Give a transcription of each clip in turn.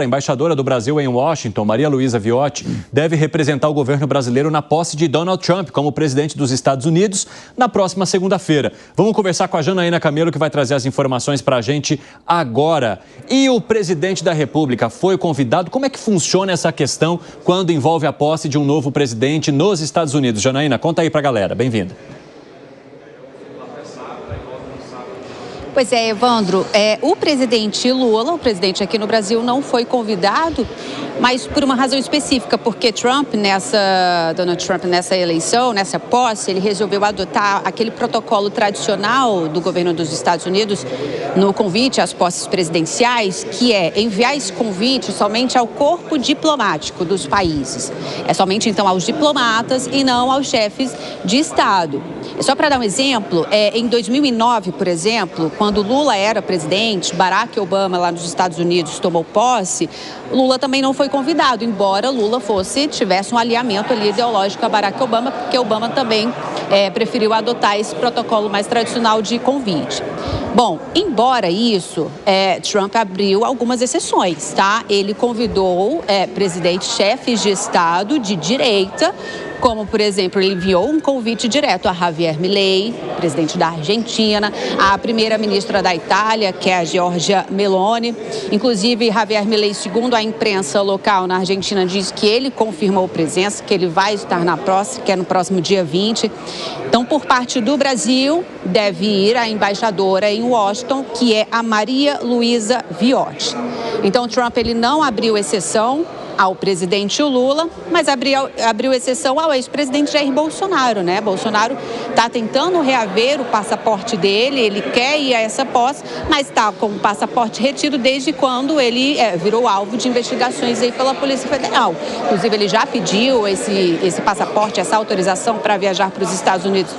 A embaixadora do Brasil em Washington, Maria Luísa Viotti, deve representar o governo brasileiro na posse de Donald Trump como presidente dos Estados Unidos na próxima segunda-feira. Vamos conversar com a Janaína Camelo, que vai trazer as informações para a gente agora. E o presidente da República foi convidado? Como é que funciona essa questão quando envolve a posse de um novo presidente nos Estados Unidos? Janaína, conta aí para a galera. Bem-vinda. Pois é, Evandro, o presidente Lula, o presidente aqui no Brasil, não foi convidado, mas por uma razão específica, porque Donald Trump nessa eleição, nessa posse, ele resolveu adotar aquele protocolo tradicional do governo dos Estados Unidos no convite às posses presidenciais, que é enviar esse convite somente ao corpo diplomático dos países. É somente então aos diplomatas e não aos chefes de Estado. Só para dar um exemplo, em 2009, por exemplo, quando Lula era presidente, Barack Obama lá nos Estados Unidos tomou posse, Lula também não foi convidado, embora Lula tivesse um alinhamento ali ideológico a Barack Obama, porque Obama também preferiu adotar esse protocolo mais tradicional de convite. Bom, embora isso, Trump abriu algumas exceções, tá? Ele convidou chefes de Estado de direita, como, por exemplo, ele enviou um convite direto a Javier Milei, presidente da Argentina, a primeira-ministra da Itália, que é a Giorgia Meloni. Inclusive, Javier Milei, segundo a imprensa local na Argentina, diz que ele confirmou presença, que ele vai estar que é no próximo dia 20. Então, por parte do Brasil, deve ir a embaixadora em Washington, que é a Maria Luísa Viotti. Então, Trump ele não abriu exceção ao presidente Lula, mas abriu exceção ao ex-presidente Jair Bolsonaro, né? Bolsonaro está tentando reaver o passaporte dele, ele quer ir a essa posse, mas está com o passaporte retido desde quando ele virou alvo de investigações aí pela Polícia Federal. Inclusive, ele já pediu esse passaporte, essa autorização para viajar para os Estados Unidos.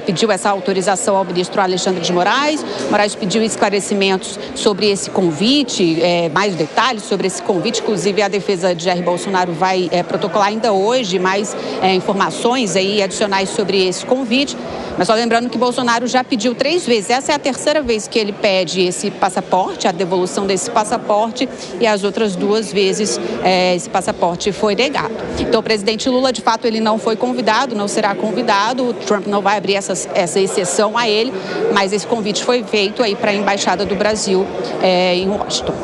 Pediu essa autorização ao ministro Alexandre de Moraes. Moraes pediu esclarecimentos sobre esse convite, mais detalhes sobre esse convite. Inclusive, a defesa de Jair Bolsonaro vai protocolar ainda hoje mais informações aí adicionais sobre esse convite. Mas só lembrando que Bolsonaro já pediu 3 vezes. Essa é a terceira vez que ele pede esse passaporte, a devolução desse passaporte, e as outras 2 vezes esse passaporte foi negado. Então, o presidente Lula, de fato, ele não foi convidado, não será convidado. O Trump não vai abrir essa exceção a ele, mas esse convite foi feito aí para a Embaixada do Brasil em Washington.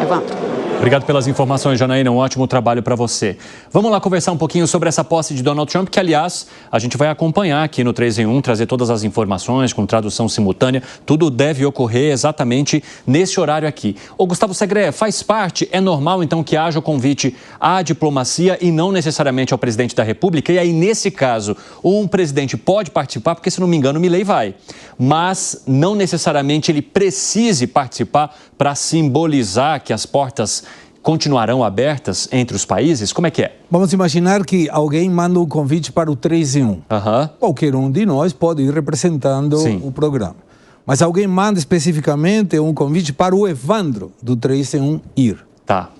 Evandro. Obrigado pelas informações, Janaína. Um ótimo trabalho para você. Vamos lá conversar um pouquinho sobre essa posse de Donald Trump, que, aliás, a gente vai acompanhar aqui no 3 em 1, trazer todas as informações com tradução simultânea. Tudo deve ocorrer exatamente nesse horário aqui. Ô, Gustavo Segré, faz parte, é normal, então, que haja o convite à diplomacia e não necessariamente ao presidente da República? E aí, nesse caso, um presidente pode participar, porque, se não me engano, Milei vai. Mas não necessariamente ele precise participar para simbolizar que as portas continuarão abertas entre os países? Como é que é? Vamos imaginar que alguém manda um convite para o 3 em 1. Qualquer um de nós pode ir representando o programa. Mas alguém manda especificamente um convite para o Evandro, do 3 em 1, ir. Tá.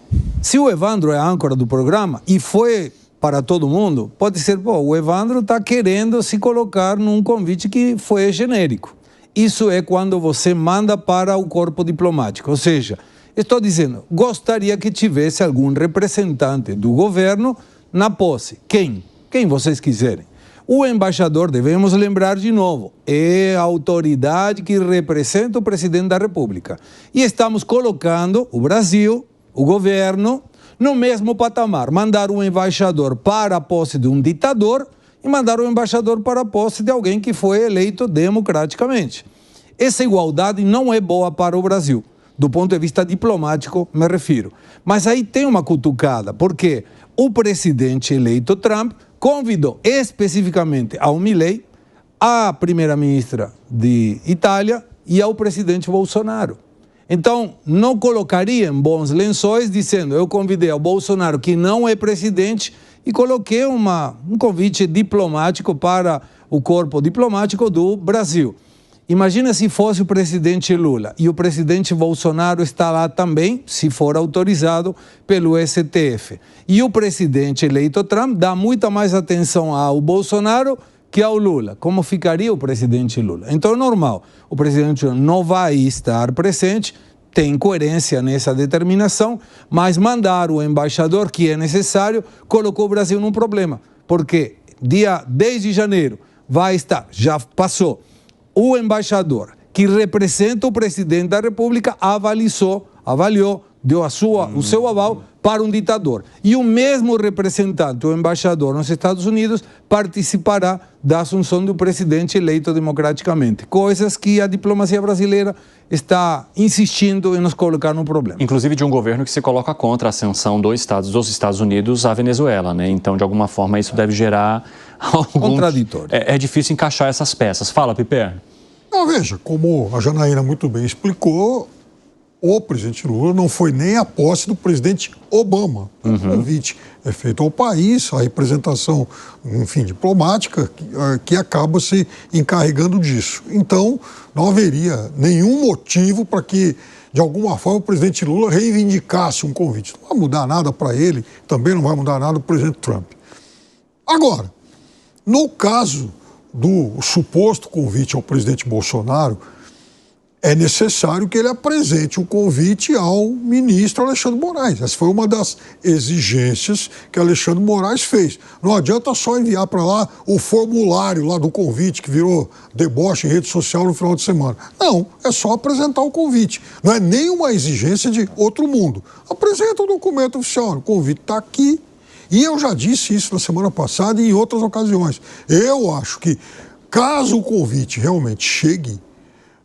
Se o Evandro é a âncora do programa e foi para todo mundo, pode ser, o Evandro está querendo se colocar num convite que foi genérico. Isso é quando você manda para o corpo diplomático, ou seja, estou dizendo, gostaria que tivesse algum representante do governo na posse. Quem? Quem vocês quiserem. O embaixador, devemos lembrar de novo, é a autoridade que representa o presidente da República. E estamos colocando o Brasil, o governo, no mesmo patamar. Mandar um embaixador para a posse de um ditador e mandar um embaixador para a posse de alguém que foi eleito democraticamente. Essa igualdade não é boa para o Brasil. Do ponto de vista diplomático, me refiro. Mas aí tem uma cutucada, porque o presidente eleito Trump convidou especificamente ao Milei, à primeira-ministra de Itália e ao presidente Bolsonaro. Então, não colocaria em bons lençóis dizendo, eu convidei ao Bolsonaro, que não é presidente, e coloquei um convite diplomático para o corpo diplomático do Brasil. Imagina se fosse o presidente Lula e o presidente Bolsonaro está lá também, se for autorizado pelo STF. E o presidente eleito Trump dá muita mais atenção ao Bolsonaro que ao Lula. Como ficaria o presidente Lula? Então é normal, o presidente Lula não vai estar presente, tem coerência nessa determinação, mas mandar o embaixador que é necessário colocou o Brasil num problema, porque dia 10 de janeiro vai estar, já passou, o embaixador que representa o presidente da República avaliou, deu o seu aval para um ditador. E o mesmo representante, o embaixador nos Estados Unidos, participará da assunção do presidente eleito democraticamente. Coisas que a diplomacia brasileira está insistindo em nos colocar no problema. Inclusive de um governo que se coloca contra a ascensão dos Estados Unidos à Venezuela, né? Então, de alguma forma, isso deve gerar algum... Contraditório. É difícil encaixar essas peças. Fala, Piper. Não, veja, como a Janaína muito bem explicou, o presidente Lula não foi nem a posse do presidente Obama. O convite é feito ao país, a representação, enfim, diplomática, que acaba se encarregando disso. Então, não haveria nenhum motivo para que, de alguma forma, o presidente Lula reivindicasse um convite. Não vai mudar nada para ele, também não vai mudar nada para o presidente Trump. Agora, no caso do suposto convite ao presidente Bolsonaro, é necessário que ele apresente um convite ao ministro Alexandre Moraes. Essa foi uma das exigências que Alexandre Moraes fez. Não adianta só enviar para lá o formulário lá do convite, que virou deboche em rede social no final de semana. Não, é só apresentar o convite. Não é nenhuma exigência de outro mundo. Apresenta o documento oficial, o convite está aqui. E eu já disse isso na semana passada e em outras ocasiões. Eu acho que, caso o convite realmente chegue,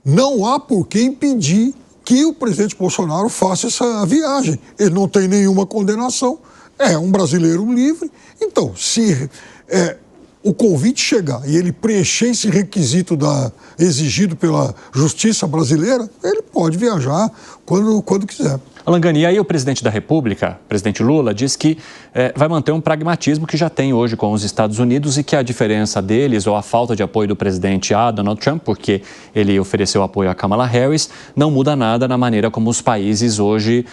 não há por que impedir que o presidente Bolsonaro faça essa viagem. Ele não tem nenhuma condenação, é um brasileiro livre. Então, se o convite chegar e ele preencher esse requisito exigido pela justiça brasileira, ele pode viajar quando quiser. Alan Gani, e aí o presidente da República, o presidente Lula, diz que vai manter um pragmatismo que já tem hoje com os Estados Unidos e que a diferença deles, ou a falta de apoio do presidente a Donald Trump, porque ele ofereceu apoio a Kamala Harris, não muda nada na maneira como os países hoje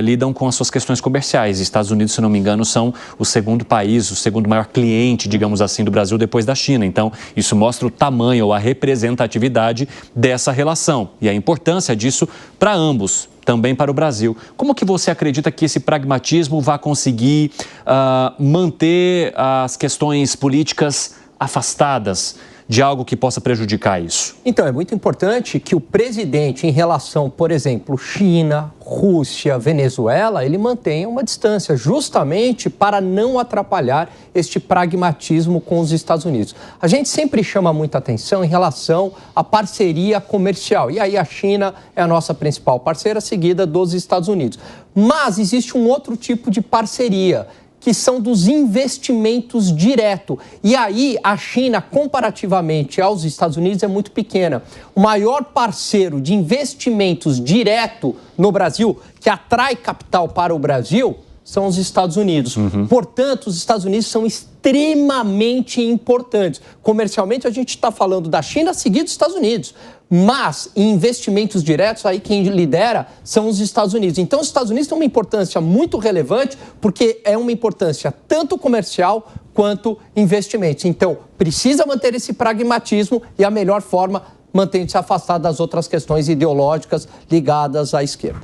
lidam com as suas questões comerciais. Estados Unidos, se não me engano, são o segundo país, o segundo maior cliente, digamos assim, do Brasil depois da China. Então, isso mostra o tamanho ou a representatividade dessa relação e a importância disso para ambos, também para o Brasil. Como que você acredita que esse pragmatismo vai conseguir manter as questões políticas afastadas de algo que possa prejudicar isso? Então, é muito importante que o presidente, em relação, por exemplo, China, Rússia, Venezuela, ele mantenha uma distância, justamente para não atrapalhar este pragmatismo com os Estados Unidos. A gente sempre chama muita atenção em relação à parceria comercial. E aí a China é a nossa principal parceira, seguida dos Estados Unidos. Mas existe um outro tipo de parceria, que são dos investimentos diretos. E aí, a China, comparativamente aos Estados Unidos, é muito pequena. O maior parceiro de investimentos direto no Brasil, que atrai capital para o Brasil, são os Estados Unidos. Portanto, os Estados Unidos são extremamente importantes. Comercialmente, a gente está falando da China, seguido dos Estados Unidos. Mas, em investimentos diretos, aí quem lidera são os Estados Unidos. Então, os Estados Unidos têm uma importância muito relevante, porque é uma importância tanto comercial quanto investimentos. Então, precisa manter esse pragmatismo e a melhor forma, mantendo-se afastado das outras questões ideológicas ligadas à esquerda.